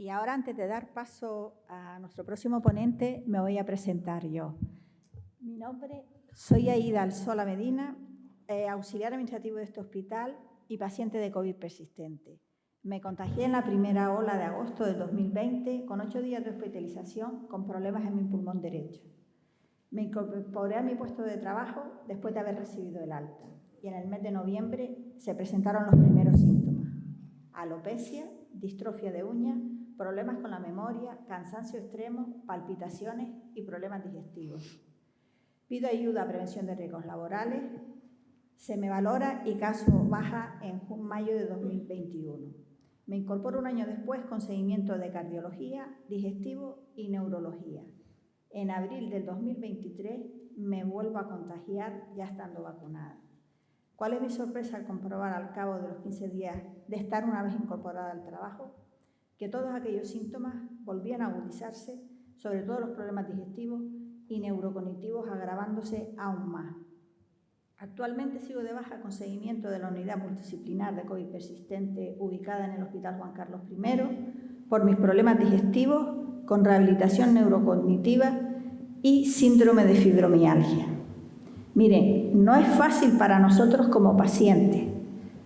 Y ahora, antes de dar paso a nuestro próximo ponente, me voy a presentar yo. Mi nombre, soy Aida Alsola Medina, auxiliar administrativo de este hospital y paciente de COVID persistente. Me contagié en la primera ola de agosto del 2020 con 8 días de hospitalización con problemas en mi pulmón derecho. Me incorporé a mi puesto de trabajo después de haber recibido el alta y en el mes de noviembre se presentaron los primeros síntomas: alopecia, distrofia de uñas, problemas con la memoria, cansancio extremo, palpitaciones y problemas digestivos. Pido ayuda a prevención de riesgos laborales, se me valora y caso baja en mayo de 2021. Me incorporo un año después con seguimiento de cardiología, digestivo y neurología. En abril del 2023 me vuelvo a contagiar ya estando vacunada. ¿Cuál es mi sorpresa al comprobar al cabo de los 15 días de estar una vez incorporada al trabajo? Que todos aquellos síntomas volvían a agudizarse, sobre todo los problemas digestivos y neurocognitivos agravándose aún más. Actualmente sigo de baja con seguimiento de la unidad multidisciplinar de COVID persistente ubicada en el Hospital Juan Carlos I por mis problemas digestivos con rehabilitación neurocognitiva y síndrome de fibromialgia. Miren, no es fácil para nosotros como pacientes,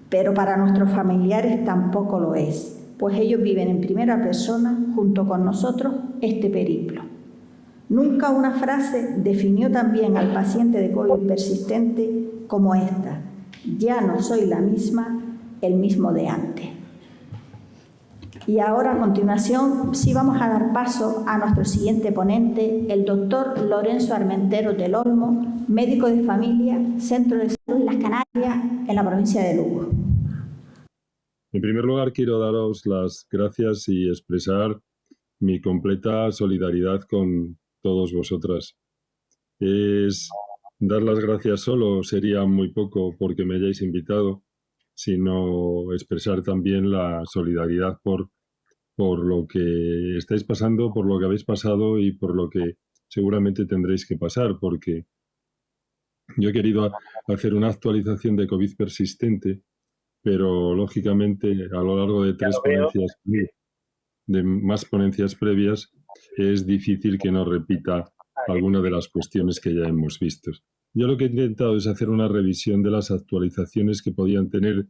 pero para nuestros familiares tampoco lo es, pues ellos viven en primera persona junto con nosotros este periplo. Nunca una frase definió tan bien al paciente de COVID persistente como esta: ya no soy la misma, el mismo de antes. Y ahora, a continuación, sí vamos a dar paso a nuestro siguiente ponente, el doctor Lorenzo Armenteros del Olmo, médico de familia, Centro de Salud de las Canarias, en la provincia de Lugo. En primer lugar, quiero daros las gracias y expresar mi completa solidaridad con todos vosotras. Dar las gracias solo sería muy poco porque me hayáis invitado, sino expresar también la solidaridad por lo que estáis pasando, por lo que habéis pasado y por lo que seguramente tendréis que pasar, porque yo he querido hacer una actualización de COVID persistente, pero lógicamente a lo largo de más ponencias previas, es difícil que no repita alguna de las cuestiones que ya hemos visto. Yo lo que he intentado es hacer una revisión de las actualizaciones que podían tener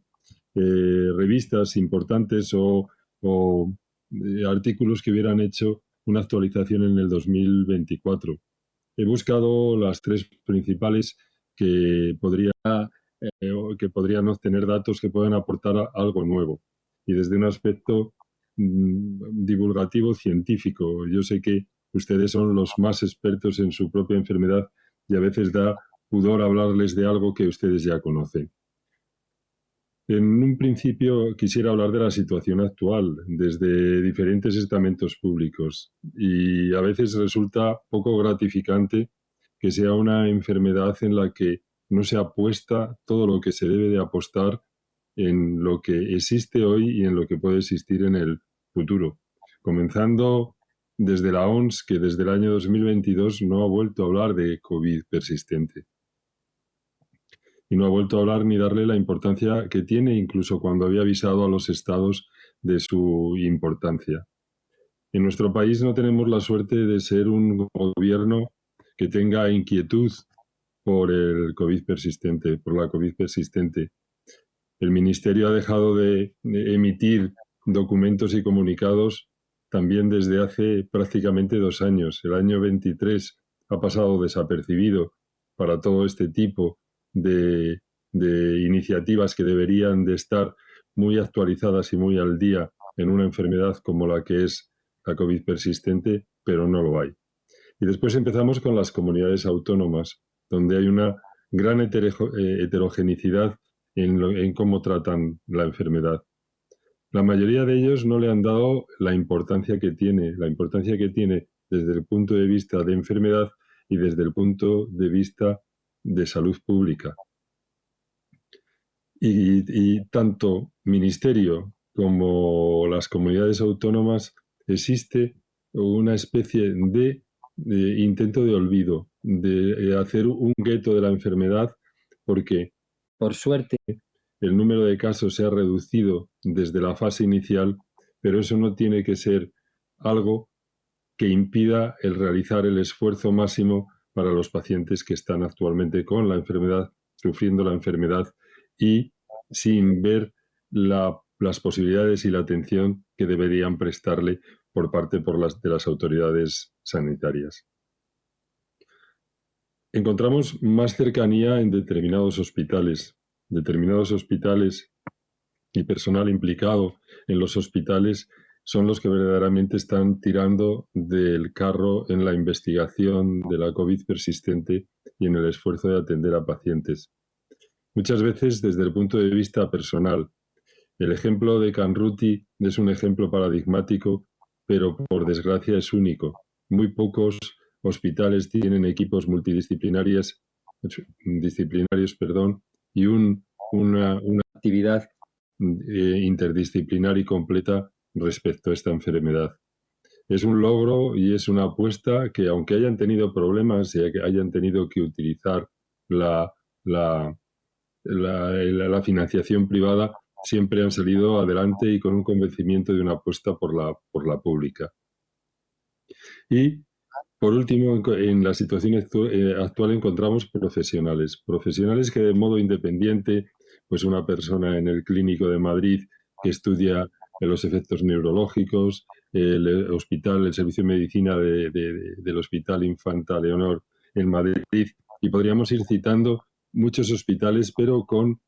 revistas importantes o artículos que hubieran hecho una actualización en el 2024. He buscado las tres principales que podrían obtener datos que puedan aportar algo nuevo. Y desde un aspecto divulgativo científico. Yo sé que ustedes son los más expertos en su propia enfermedad y a veces da pudor hablarles de algo que ustedes ya conocen. En un principio quisiera hablar de la situación actual desde diferentes estamentos públicos y a veces resulta poco gratificante que sea una enfermedad en la que no se apuesta todo lo que se debe de apostar en lo que existe hoy y en lo que puede existir en el futuro. Comenzando desde la OMS, que desde el año 2022 no ha vuelto a hablar de COVID persistente. Y no ha vuelto a hablar ni darle la importancia que tiene, incluso cuando había avisado a los estados de su importancia. En nuestro país no tenemos la suerte de ser un gobierno que tenga inquietud por el COVID persistente, por la COVID persistente. El Ministerio ha dejado de emitir documentos y comunicados también desde hace prácticamente 2 años. El año 23 ha pasado desapercibido para todo este tipo de iniciativas que deberían de estar muy actualizadas y muy al día en una enfermedad como la que es la COVID persistente, pero no lo hay. Y después empezamos con las comunidades autónomas, donde hay una gran heterogeneidad en cómo tratan la enfermedad. La mayoría de ellos no le han dado la importancia que tiene desde el punto de vista de enfermedad y desde el punto de vista de salud pública. Y tanto Ministerio como las comunidades autónomas existe una especie de intento de olvido, de hacer un gueto de la enfermedad, porque por suerte el número de casos se ha reducido desde la fase inicial, pero eso no tiene que ser algo que impida el realizar el esfuerzo máximo para los pacientes que están actualmente con la enfermedad, sufriendo la enfermedad y sin ver las posibilidades y la atención que deberían prestarle por parte de las autoridades sanitarias. Encontramos más cercanía en determinados hospitales y personal implicado en los hospitales son los que verdaderamente están tirando del carro en la investigación de la COVID persistente y en el esfuerzo de atender a pacientes. Muchas veces desde el punto de vista personal. El ejemplo de Kanruti es un ejemplo paradigmático, pero por desgracia es único. Muy pocos hospitales tienen equipos multidisciplinarios, y una actividad interdisciplinar y completa respecto a esta enfermedad. Es un logro y es una apuesta que, aunque hayan tenido problemas y hayan tenido que utilizar la financiación privada, siempre han salido adelante y con un convencimiento de una apuesta por la pública. Y, por último, en la situación actual encontramos profesionales que de modo independiente, pues una persona en el Clínico de Madrid que estudia los efectos neurológicos, el Servicio de Medicina del Hospital Infanta Leonor en Madrid, y podríamos ir citando muchos hospitales, pero con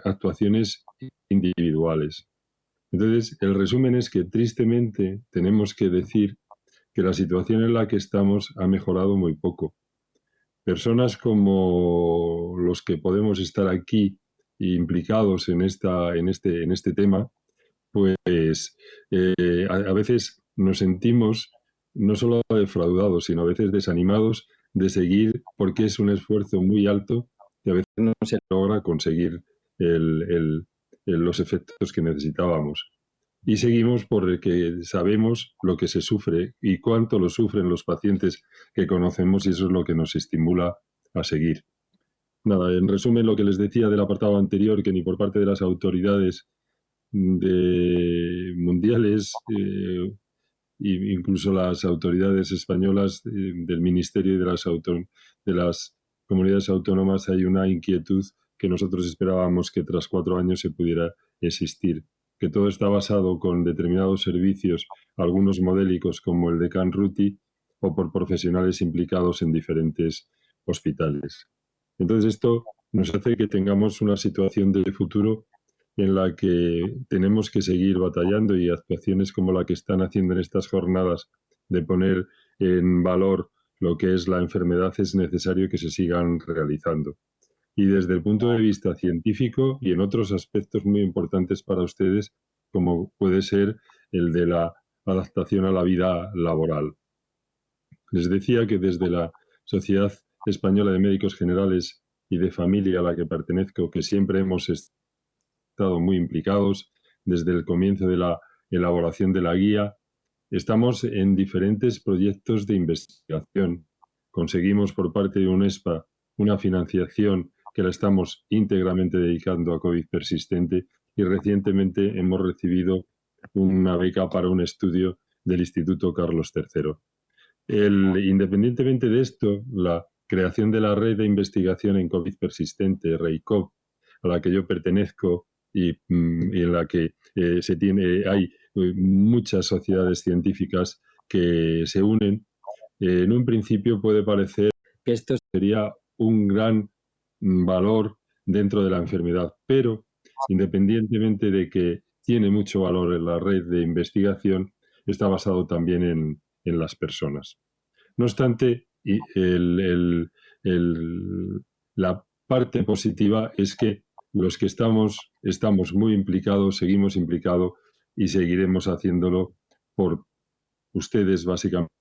actuaciones individuales. Entonces, el resumen es que tristemente tenemos que decir que la situación en la que estamos ha mejorado muy poco. Personas como los que podemos estar aquí implicados en este tema, pues a veces nos sentimos no solo defraudados, sino a veces desanimados de seguir, porque es un esfuerzo muy alto y a veces no se logra conseguir los efectos que necesitábamos. Y seguimos porque sabemos lo que se sufre y cuánto lo sufren los pacientes que conocemos, y eso es lo que nos estimula a seguir. Nada, en resumen, lo que les decía del apartado anterior, que ni por parte de las autoridades mundiales e incluso las autoridades españolas del Ministerio y de las comunidades autónomas hay una inquietud que nosotros esperábamos que tras 4 años se pudiera existir, que todo está basado con determinados servicios, algunos modélicos como el de Kanruti, o por profesionales implicados en diferentes hospitales. Entonces esto nos hace que tengamos una situación de futuro en la que tenemos que seguir batallando, y actuaciones como la que están haciendo en estas jornadas de poner en valor lo que es la enfermedad es necesario que se sigan realizando. Y desde el punto de vista científico y en otros aspectos muy importantes para ustedes, como puede ser el de la adaptación a la vida laboral. Les decía que desde la Sociedad Española de Médicos Generales y de Familia a la que pertenezco, que siempre hemos estado muy implicados desde el comienzo de la elaboración de la guía, estamos en diferentes proyectos de investigación. Conseguimos por parte de UNESPA una financiación que la estamos íntegramente dedicando a COVID persistente, y recientemente hemos recibido una beca para un estudio del Instituto Carlos III. Independientemente de esto, la creación de la red de investigación en COVID persistente, REICOV, a la que yo pertenezco y en la que hay muchas sociedades científicas que se unen, en un principio puede parecer que esto sería un gran valor dentro de la enfermedad, pero independientemente de que tiene mucho valor en la red de investigación, está basado también en las personas. No obstante, la parte positiva es que los que estamos muy implicados, seguimos implicados y seguiremos haciéndolo por ustedes, básicamente,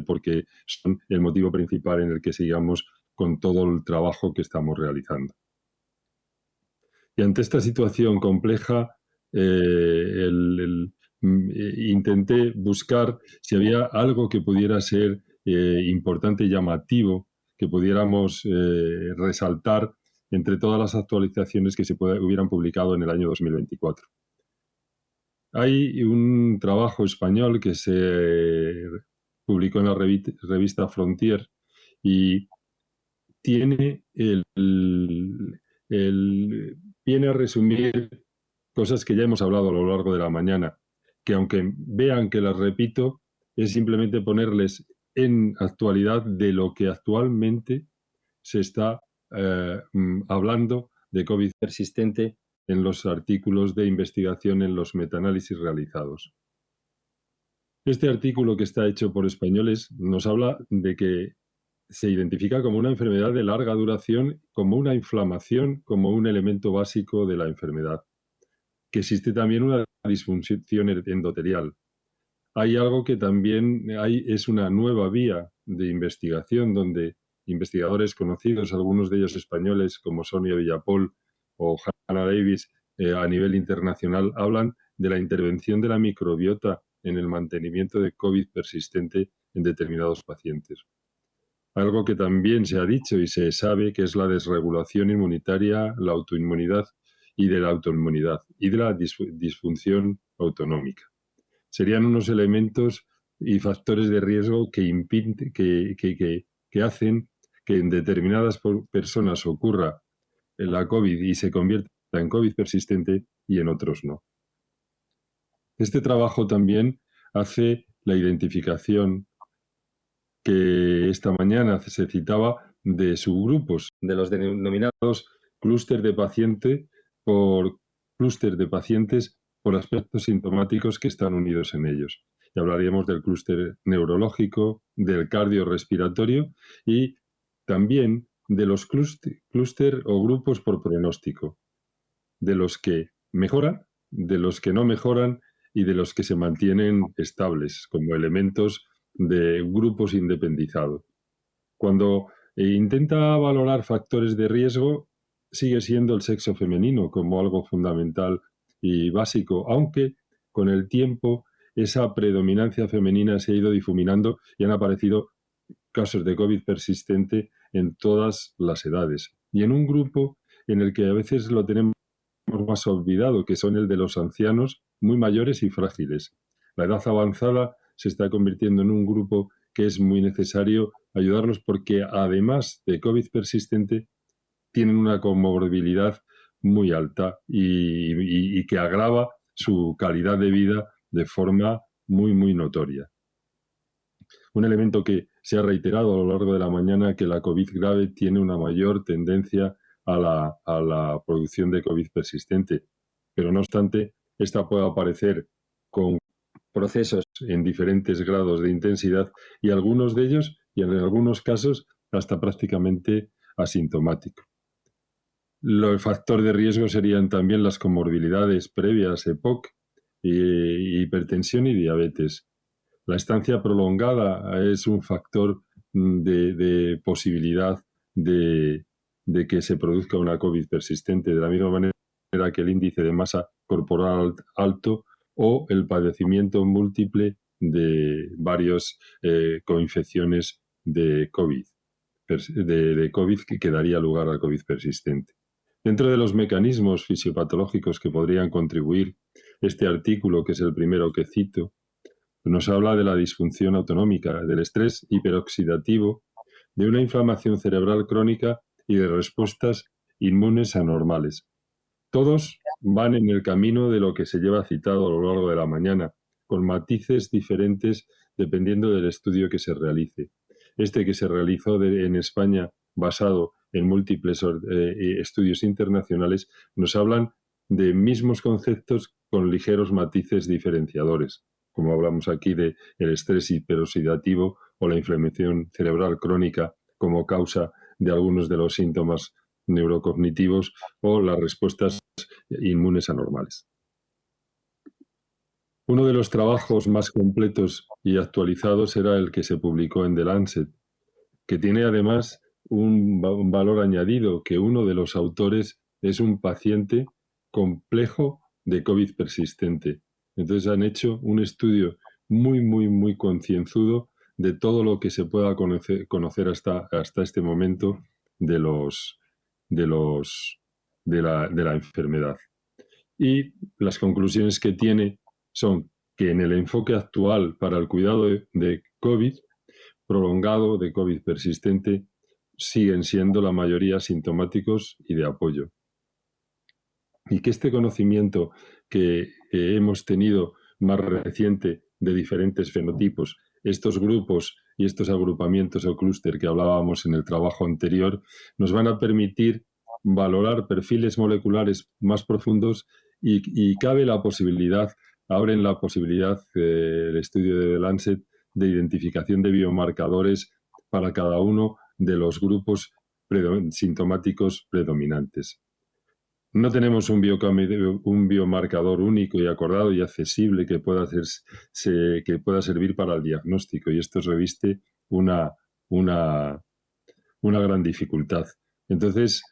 porque son el motivo principal en el que sigamos con todo el trabajo que estamos realizando. Y ante esta situación compleja, intenté buscar si había algo que pudiera ser importante y llamativo, que pudiéramos resaltar entre todas las actualizaciones que se hubieran publicado en el año 2024. Hay un trabajo español que se publicó en la revista Frontier y tiene viene a resumir cosas que ya hemos hablado a lo largo de la mañana, que aunque vean que las repito, es simplemente ponerles en actualidad de lo que actualmente se está hablando de COVID persistente en los artículos de investigación, en los metaanálisis realizados. Este artículo, que está hecho por españoles, nos habla de que se identifica como una enfermedad de larga duración, como una inflamación, como un elemento básico de la enfermedad, que existe también una disfunción endotelial. Hay algo que también es una nueva vía de investigación donde investigadores conocidos, algunos de ellos españoles como Sonia Villapol o Hannah Davis, a nivel internacional, hablan de la intervención de la microbiota en el mantenimiento de COVID persistente en determinados pacientes. Algo que también se ha dicho y se sabe, que es la desregulación inmunitaria, la autoinmunidad y de la autoinmunidad y de la disfunción autonómica. Serían unos elementos y factores de riesgo que hacen que en determinadas personas ocurra la COVID y se convierta en COVID persistente y en otros no. Este trabajo también hace la identificación que esta mañana se citaba de subgrupos, de los denominados clúster de pacientes por aspectos sintomáticos que están unidos en ellos. Y hablaríamos del clúster neurológico, del cardiorrespiratorio y también de los clúster o grupos por pronóstico, de los que mejoran, de los que no mejoran y de los que se mantienen estables como elementos de grupos independizados. Cuando intenta valorar factores de riesgo, sigue siendo el sexo femenino como algo fundamental y básico, aunque con el tiempo esa predominancia femenina se ha ido difuminando y han aparecido casos de COVID persistente en todas las edades. Y en un grupo en el que a veces lo tenemos más olvidado, que son el de los ancianos muy mayores y frágiles. La edad avanzada se está convirtiendo en un grupo que es muy necesario ayudarlos porque además de COVID persistente tienen una comorbilidad muy alta y que agrava su calidad de vida de forma muy, muy notoria. Un elemento que se ha reiterado a lo largo de la mañana, que la COVID grave tiene una mayor tendencia a la producción de COVID persistente. Pero no obstante, esta puede aparecer con procesos en diferentes grados de intensidad y algunos de ellos, y en algunos casos, hasta prácticamente asintomático. El factor de riesgo serían también las comorbilidades previas, EPOC, hipertensión y diabetes. La estancia prolongada es un factor de posibilidad de que se produzca una COVID persistente, de la misma manera que el índice de masa corporal alto o el padecimiento múltiple de varias coinfecciones de COVID, que daría lugar al COVID persistente. Dentro de los mecanismos fisiopatológicos que podrían contribuir, este artículo, que es el primero que cito, nos habla de la disfunción autonómica, del estrés hiperoxidativo, de una inflamación cerebral crónica y de respuestas inmunes anormales. Todos van en el camino de lo que se lleva citado a lo largo de la mañana, con matices diferentes dependiendo del estudio que se realice. Este que se realizó en España, basado en múltiples estudios internacionales, nos hablan de mismos conceptos con ligeros matices diferenciadores, como hablamos aquí del estrés hiperoxidativo o la inflamación cerebral crónica como causa de algunos de los síntomas neurocognitivos o las respuestas inmunes anormales. Uno de los trabajos más completos y actualizados era el que se publicó en The Lancet, que tiene además un valor añadido, que uno de los autores es un paciente complejo de COVID persistente. Entonces han hecho un estudio muy, muy, muy concienzudo de todo lo que se pueda conocer hasta este momento de la enfermedad. Y las conclusiones que tiene son que en el enfoque actual para el cuidado de COVID prolongado, de COVID persistente, siguen siendo la mayoría sintomáticos y de apoyo. Y que este conocimiento que hemos tenido más reciente de diferentes fenotipos, estos grupos y estos agrupamientos o clúster que hablábamos en el trabajo anterior, nos van a permitir valorar perfiles moleculares más profundos y cabe la posibilidad, abren la posibilidad el estudio de The Lancet de identificación de biomarcadores para cada uno de los grupos sintomáticos predominantes. No tenemos un biomarcador único y acordado y accesible que pueda servir para el diagnóstico, y esto reviste una gran dificultad. Entonces,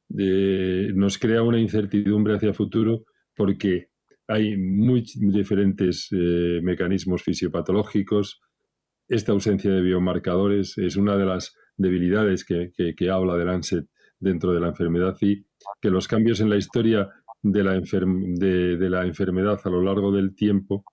nos crea una incertidumbre hacia el futuro porque hay muy diferentes mecanismos fisiopatológicos. Esta ausencia de biomarcadores es una de las debilidades que habla de Lancet dentro de la enfermedad, y que los cambios en la historia de la enfermedad a lo largo del tiempo,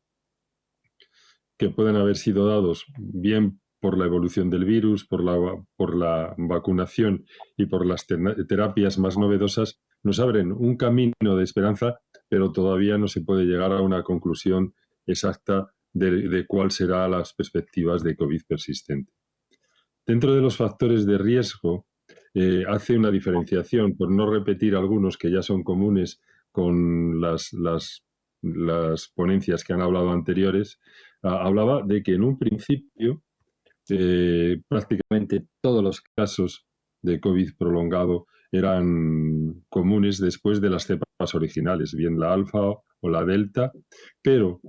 que pueden haber sido dados bien por la evolución del virus, por la vacunación y por las terapias más novedosas, nos abren un camino de esperanza, pero todavía no se puede llegar a una conclusión exacta de cuál serán las perspectivas de COVID persistente. Dentro de los factores de riesgo, hace una diferenciación, por no repetir algunos que ya son comunes con las ponencias que han hablado anteriores. Hablaba de que en un principio prácticamente todos los casos de COVID prolongado eran comunes después de las cepas originales, bien la alfa o la delta, pero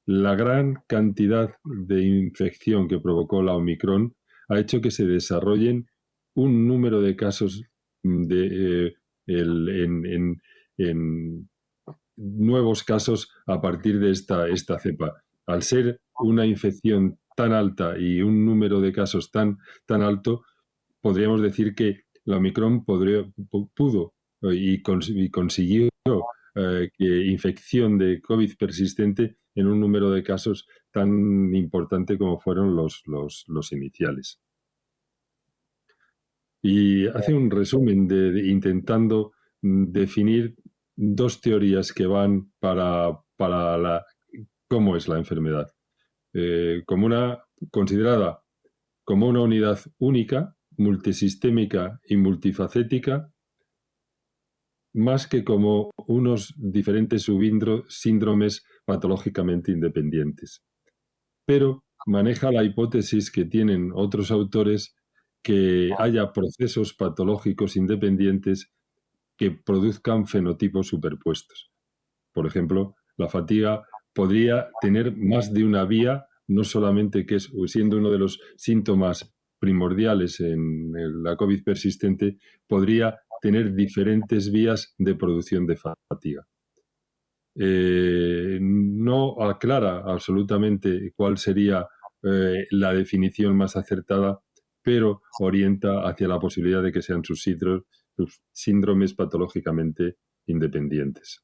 la gran cantidad de infección que provocó la Omicron ha hecho que se desarrollen un número de casos en nuevos casos a partir de esta cepa. Al ser una infección tan alta y un número de casos tan alto, podríamos decir que la Omicron pudo y consiguió que infección de COVID persistente en un número de casos tan importante como fueron los iniciales. Y hace un resumen intentando definir dos teorías que van para cómo es la enfermedad. Considerada como una unidad única, multisistémica y multifacética, más que como unos diferentes síndromes patológicamente independientes. Pero maneja la hipótesis que tienen otros autores que haya procesos patológicos independientes que produzcan fenotipos superpuestos. Por ejemplo, la fatiga podría tener más de una vía, no solamente que siendo uno de los síntomas primordiales en la COVID persistente, podría tener diferentes vías de producción de fatiga. No aclara absolutamente cuál sería la definición más acertada, pero orienta hacia la posibilidad de que sean sus síndromes patológicamente independientes.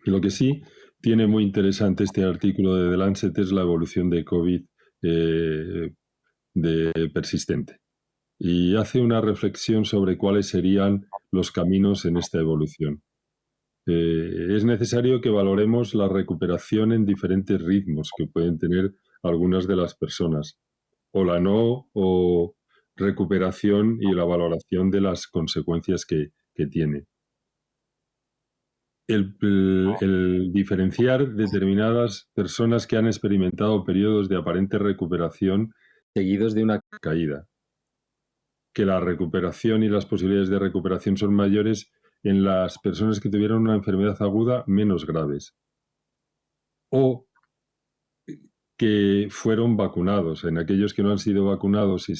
Lo que sí tiene muy interesante este artículo de The Lancet es la evolución de COVID persistente, y hace una reflexión sobre cuáles serían los caminos en esta evolución. Es necesario que valoremos la recuperación en diferentes ritmos que pueden tener algunas de las personas, o la no o recuperación y la valoración de las consecuencias que tiene. El diferenciar determinadas personas que han experimentado periodos de aparente recuperación seguidos de una caída, que la recuperación y las posibilidades de recuperación son mayores en las personas que tuvieron una enfermedad aguda menos graves, o que fueron vacunados. En aquellos que no han sido vacunados y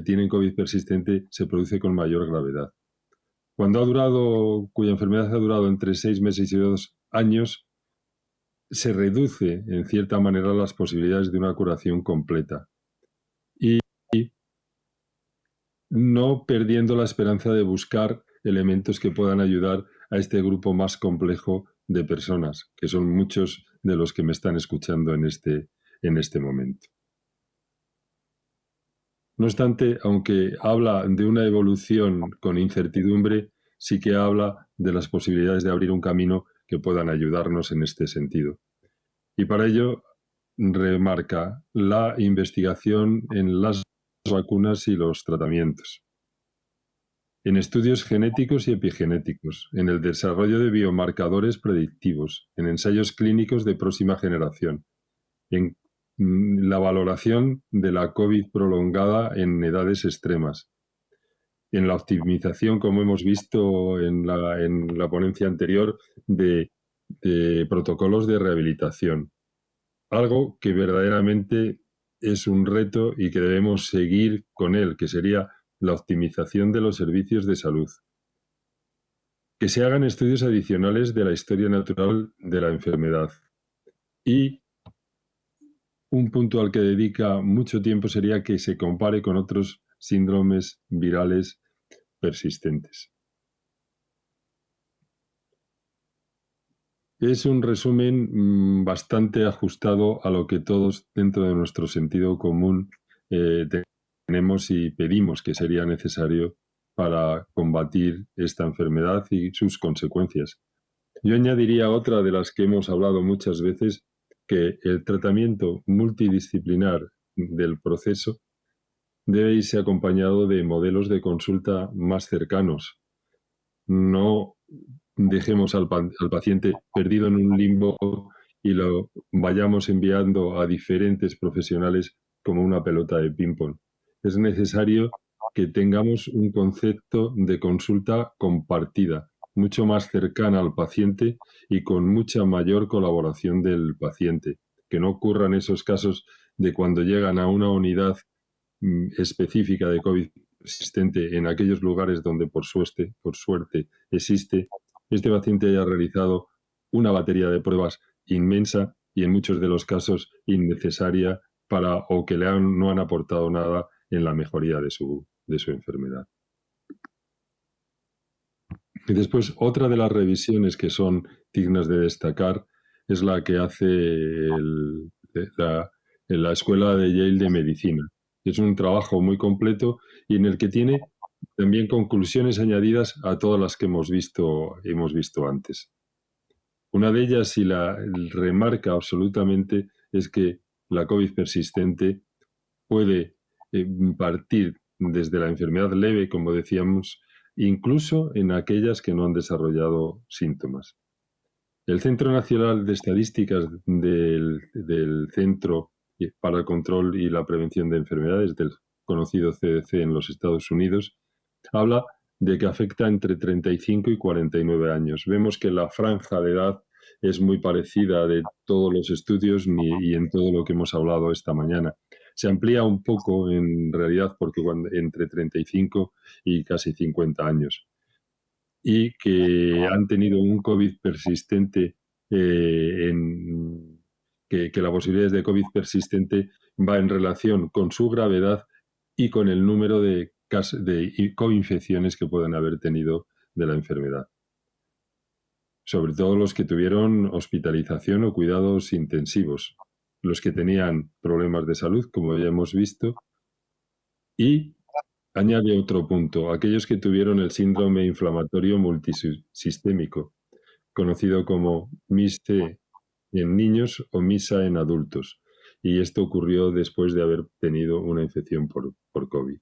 tienen COVID persistente, se produce con mayor gravedad. Cuya enfermedad ha durado entre 6 meses y 2 años, se reduce en cierta manera las posibilidades de una curación completa. Y no no perdiendo la esperanza de buscar elementos que puedan ayudar a este grupo más complejo de personas, que son muchos de los que me están escuchando en este momento. No obstante, aunque habla de una evolución con incertidumbre, sí que habla de las posibilidades de abrir un camino que puedan ayudarnos en este sentido. Y para ello remarca la investigación en las vacunas y los tratamientos, en estudios genéticos y epigenéticos, en el desarrollo de biomarcadores predictivos, en ensayos clínicos de próxima generación, en la valoración de la COVID prolongada en edades extremas, en la optimización, como hemos visto en la ponencia anterior, de protocolos de rehabilitación. Algo que verdaderamente es un reto y que debemos seguir con él, que sería la optimización de los servicios de salud. Que se hagan estudios adicionales de la historia natural de la enfermedad. Y un punto al que dedica mucho tiempo sería que se compare con otros síndromes virales persistentes. Es un resumen bastante ajustado a lo que todos dentro de nuestro sentido común tenemos y pedimos que sería necesario para combatir esta enfermedad y sus consecuencias. Yo añadiría otra de las que hemos hablado muchas veces, que el tratamiento multidisciplinar del proceso debe irse acompañado de modelos de consulta más cercanos. No dejemos al paciente perdido en un limbo y lo vayamos enviando a diferentes profesionales como una pelota de ping-pong. Es necesario que tengamos un concepto de consulta compartida, mucho más cercana al paciente y con mucha mayor colaboración del paciente. Que no ocurran esos casos de cuando llegan a una unidad específica de COVID persistente en aquellos lugares donde por suerte existe, este paciente haya realizado una batería de pruebas inmensa y en muchos de los casos innecesaria o que no han aportado nada en la mejoría de su enfermedad. Y después, otra de las revisiones que son dignas de destacar es la que hace la Escuela de Yale de Medicina. Es un trabajo muy completo y en el que tiene también conclusiones añadidas a todas las que hemos visto antes. Una de ellas, y la remarca absolutamente, es que la COVID persistente puede partir desde la enfermedad leve, como decíamos, incluso en aquellas que no han desarrollado síntomas. El Centro Nacional de Estadísticas del Centro para el Control y la Prevención de Enfermedades, del conocido CDC en los Estados Unidos, habla de que afecta entre 35 y 49 años. Vemos que la franja de edad es muy parecida de todos los estudios y en todo lo que hemos hablado esta mañana. Se amplía un poco en realidad porque entre 35 y casi 50 años. Y que han tenido un COVID persistente, que la posibilidad de COVID persistente va en relación con su gravedad y con el número de coinfecciones que puedan haber tenido de la enfermedad. Sobre todo los que tuvieron hospitalización o cuidados intensivos, los que tenían problemas de salud, como ya hemos visto, y añade otro punto, aquellos que tuvieron el síndrome inflamatorio multisistémico, conocido como MIS-C en niños o MIS-A en adultos, y esto ocurrió después de haber tenido una infección por COVID.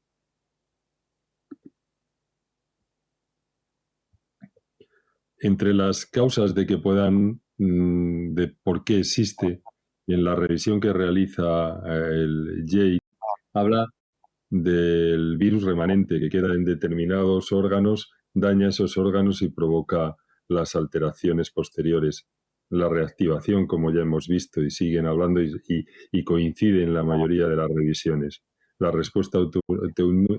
Entre las causas de que de por qué existe, en la revisión que realiza el Yale, habla del virus remanente que queda en determinados órganos, daña esos órganos y provoca las alteraciones posteriores. La reactivación, como ya hemos visto y siguen hablando y coincide en la mayoría de las revisiones. La respuesta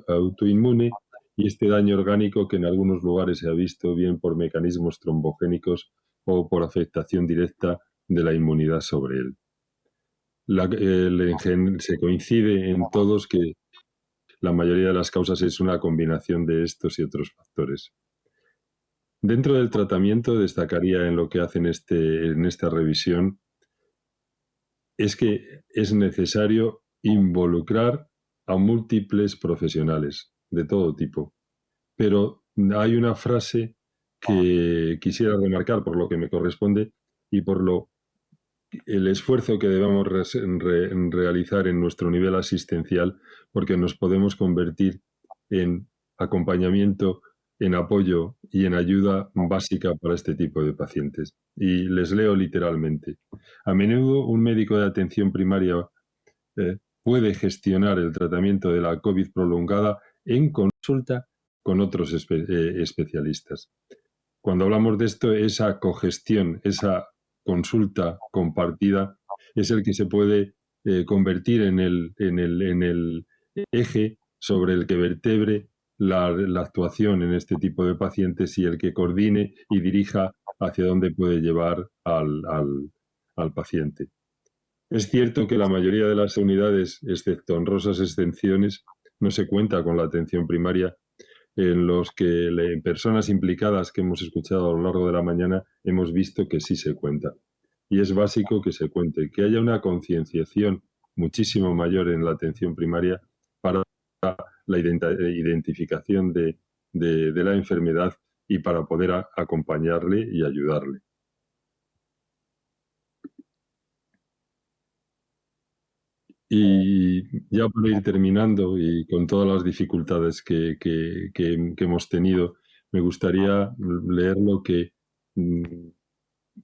autoinmune y este daño orgánico que en algunos lugares se ha visto bien por mecanismos trombogénicos o por afectación directa de la inmunidad sobre él. Se coincide en todos que la mayoría de las causas es una combinación de estos y otros factores. Dentro del tratamiento, destacaría en lo que hacen en esta revisión, es que es necesario involucrar a múltiples profesionales de todo tipo. Pero hay una frase que quisiera remarcar por lo que me corresponde y por el esfuerzo que debemos realizar en nuestro nivel asistencial, porque nos podemos convertir en acompañamiento, en apoyo y en ayuda básica para este tipo de pacientes. Y les leo literalmente. A menudo un médico de atención primaria puede gestionar el tratamiento de la COVID prolongada en consulta con otros especialistas. Cuando hablamos de esto, esa cogestión, esa consulta compartida, es el que se puede convertir en el eje sobre el que vertebre la actuación en este tipo de pacientes y el que coordine y dirija hacia dónde puede llevar al paciente. Es cierto que la mayoría de las unidades, excepto honrosas excepciones, no se cuenta con la atención primaria, en los que personas implicadas que hemos escuchado a lo largo de la mañana hemos visto que sí se cuenta. Y es básico que se cuente, que haya una concienciación muchísimo mayor en la atención primaria para la identificación de la enfermedad y para poder acompañarle y ayudarle. Y ya para ir terminando y con todas las dificultades que hemos tenido, me gustaría leer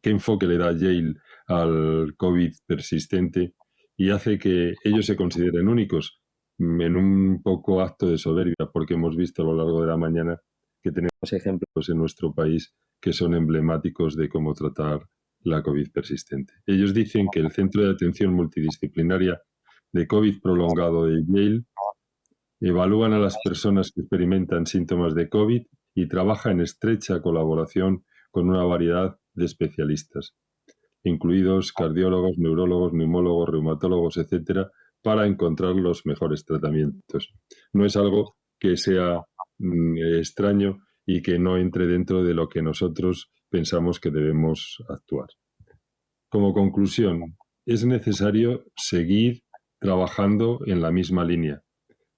qué enfoque le da Yale al COVID persistente y hace que ellos se consideren únicos, en un poco acto de soberbia, porque hemos visto a lo largo de la mañana que tenemos ejemplos en nuestro país que son emblemáticos de cómo tratar la COVID persistente. Ellos dicen que el Centro de Atención Multidisciplinaria de COVID prolongado de Yale evalúan a las personas que experimentan síntomas de COVID y trabaja en estrecha colaboración con una variedad de especialistas, incluidos cardiólogos, neurólogos, neumólogos, reumatólogos, etcétera, para encontrar los mejores tratamientos. No es algo que sea extraño y que no entre dentro de lo que nosotros pensamos que debemos actuar. Como conclusión, es necesario seguir trabajando en la misma línea,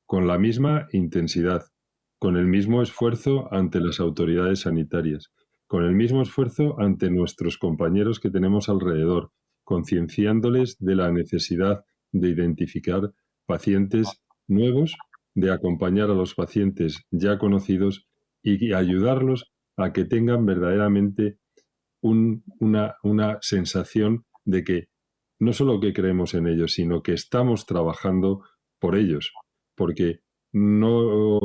con la misma intensidad, con el mismo esfuerzo ante las autoridades sanitarias, con el mismo esfuerzo ante nuestros compañeros que tenemos alrededor, concienciándoles de la necesidad de identificar pacientes nuevos, de acompañar a los pacientes ya conocidos y ayudarlos a que tengan verdaderamente una sensación de que no solo que creemos en ellos, sino que estamos trabajando por ellos, porque no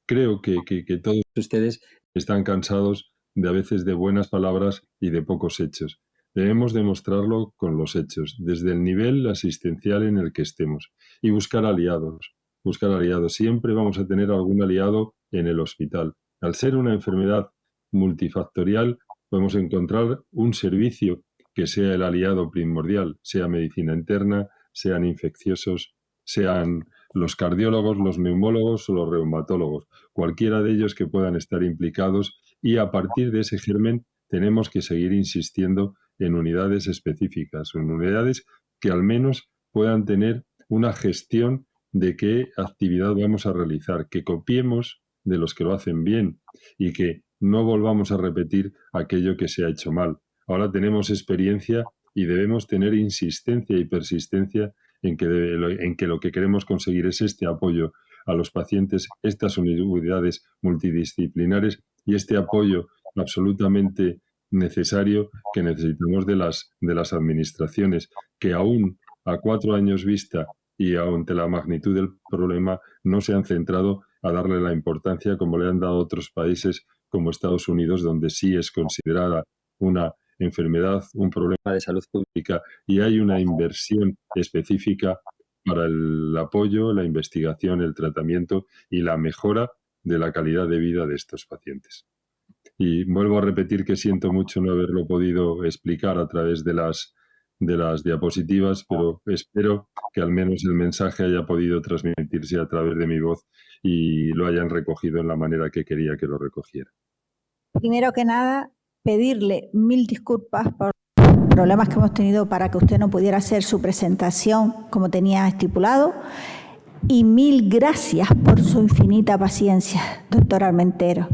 creo que todos ustedes están cansados de a veces de buenas palabras y de pocos hechos. Debemos demostrarlo con los hechos, desde el nivel asistencial en el que estemos, y buscar aliados. Buscar aliados. Siempre vamos a tener algún aliado en el hospital. Al ser una enfermedad multifactorial, podemos encontrar un servicio que sea el aliado primordial, sea medicina interna, sean infecciosos, sean los cardiólogos, los neumólogos o los reumatólogos, cualquiera de ellos que puedan estar implicados, y a partir de ese germen tenemos que seguir insistiendo en unidades específicas, en unidades que al menos puedan tener una gestión de qué actividad vamos a realizar, que copiemos de los que lo hacen bien y que no volvamos a repetir aquello que se ha hecho mal. Ahora tenemos experiencia y debemos tener insistencia y persistencia en que lo que queremos conseguir es este apoyo a los pacientes, estas unidades multidisciplinares y este apoyo absolutamente necesario que necesitamos de las administraciones, que aún a 4 años vista y ante la magnitud del problema no se han centrado a darle la importancia como le han dado otros países como Estados Unidos, donde sí es considerada una enfermedad, un problema de salud pública y hay una inversión específica para el apoyo, la investigación, el tratamiento y la mejora de la calidad de vida de estos pacientes. Y vuelvo a repetir que siento mucho no haberlo podido explicar a través de las de las diapositivas, pero espero que al menos el mensaje haya podido transmitirse a través de mi voz y lo hayan recogido en la manera que quería que lo recogiera. Primero que nada, pedirle 1000 disculpas por los problemas que hemos tenido para que usted no pudiera hacer su presentación como tenía estipulado y 1000 gracias por su infinita paciencia, doctor Armentero.